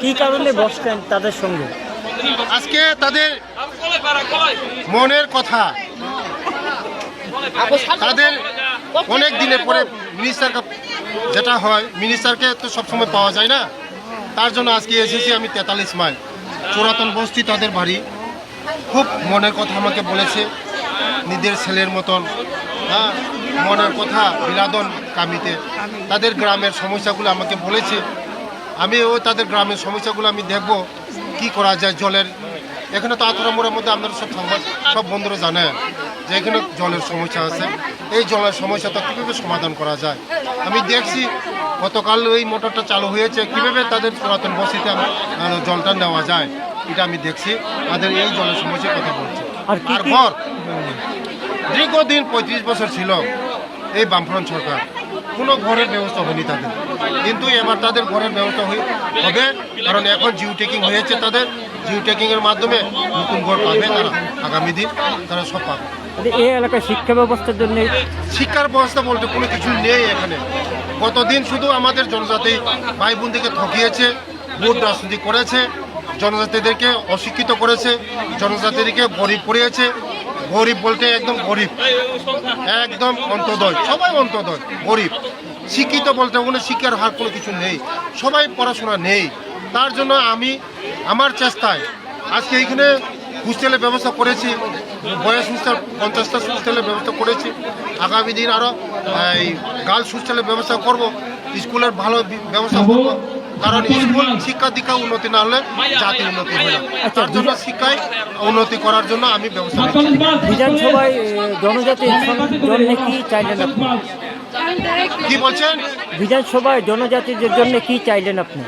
কি কারণে বসলেন তাদের সঙ্গে? আজকে তাদের মনের কথা, তাদের অনেক দিনের পরে মিনিস্টারকে যেটা হয়, মিনিস্টারকে তো সবসময় পাওয়া যায় না, তার জন্য আজকে এসেছি আমি 43 মাইল পুরাতন বস্তি তাদের বাড়ি। খুব মনের কথা আমাকে বলেছে, নিজের ছেলের মতন। হ্যাঁ, মনের কথা বিলাদন কামিতে তাদের গ্রামের সমস্যাগুলো আমাকে বলেছে। আমিও তাদের গ্রামের সমস্যাগুলো আমি দেখব কি করা যায়। জলের এখানে তো আতরামোড়ের মধ্যে আপনারা সব বন্ধুরা জানেন যে এখানে জলের সমস্যা আছে। এই জলের সমস্যাটা কীভাবে সমাধান করা যায় আমি দেখছি। গতকাল ওই মোটরটা চালু হয়েছে, কীভাবে তাদের পুরাতন বস্তিতে জলটা নেওয়া যায় এটা আমি দেখছি। তাদের এই জলের সমস্যার কথা বলছে। আর ঘর দীর্ঘদিন 35 বছর ছিল এই বামফ্রন্ট সরকার, কোনো ঘরের ব্যবস্থা হয়নি তাদের, কিন্তু এবার তাদের ঘরের ব্যবস্থা হবে। কারণ এখন জিও টেকিং হয়েছে, তাদের জিও টেকিংয়ের মাধ্যমে নতুন ঘর পাবে তারা। আগামী দিন তারা সব পাবে। এই এলাকায় শিক্ষা ব্যবস্থার জন্য শিক্ষার ব্যবস্থা বলতে কোনো কিছু নেই এখানে। গতদিন শুধু আমাদের জনজাতি ভাই বোনদেরকে ঠকিয়েছে, ভোট রাজনীতি করেছে, জনজাতিদেরকে অশিক্ষিত করেছে, জনজাতিদেরকে গরিব করিয়েছে। গরিব বলতে একদম গরিব, একদম অন্তোদয়, সবাই অন্তোদয়, গরিব। শিক্ষিত বলতে কোনো শিক্ষার হার কোনো কিছু নেই, সবাই পড়াশোনা নেই। তার জন্য আমি আমার চেষ্টায় আজকে এইখানে হোস্টেলের ব্যবস্থা করেছি, বয়স হোস্টেল 50টা হোস্টেলের ব্যবস্থা করেছি। আগামী দিন আরও এই গার্লস হোস্টেলের ব্যবস্থা করব, স্কুলের ভালো ব্যবস্থা করব। কারণ স্কুল শিক্ষা দীক্ষা উন্নতি না হলে জাতির উন্নতি হয় না। তার জন্য শিক্ষায় উন্নতি করার জন্য আমি ব্যবস্থা নিচ্ছি। বিধানসভায় জনজাতির জন্য কি চাইলেন আপনি? কি বলছেন? বিধানসভায় জনজাতিদের জন্য কি চাইলেন আপনি?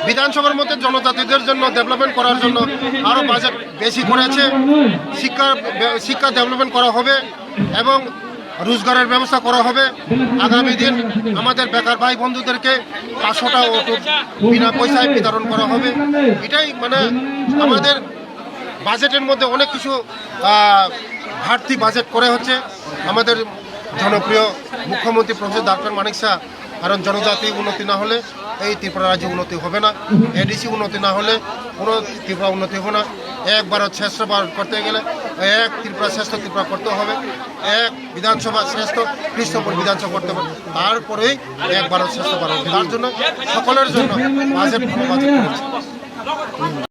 বিধানসভার মধ্যে জনজাতিদের জন্য ডেভেলপমেন্ট করার জন্য আরও বাজেট বেশি করেছে। শিক্ষা ডেভেলপমেন্ট করা হবে এবং রোজগারের ব্যবস্থা করা হবে। আগামী দিন আমাদের বেকার ভাই বন্ধুদেরকে 500টা অটো বিনা পয়সায় বিতরণ করা হবে। এটাই মানে আমাদের বাজেটের মধ্যে অনেক কিছু ঘাটতি বাজেট করে হচ্ছে আমাদের জনপ্রিয় মুখ্যমন্ত্রী প্রফেসর ডক্টর মানিক শাহ। কারণ জনজাতি উন্নতি না হলে এই ত্রিপুরা রাজ্যে উন্নতি হবে না, এডিসি উন্নতি না হলে কোনো ত্রিপুরা উন্নতি হবে না। একবার শ্রেষ্ঠ করতে গেলে এক ত্রিপুরা শ্রেষ্ঠ ত্রিপুরা করতে হবে, এক বিধানসভা শ্রেষ্ঠ কৃষ্ণপুর বিধানসভা করতে হবে, তারপরেই একবার শ্রেষ্ঠ ভারত। তার জন্য সকলের জন্য বাজেট ভালো বাজেট করেছে।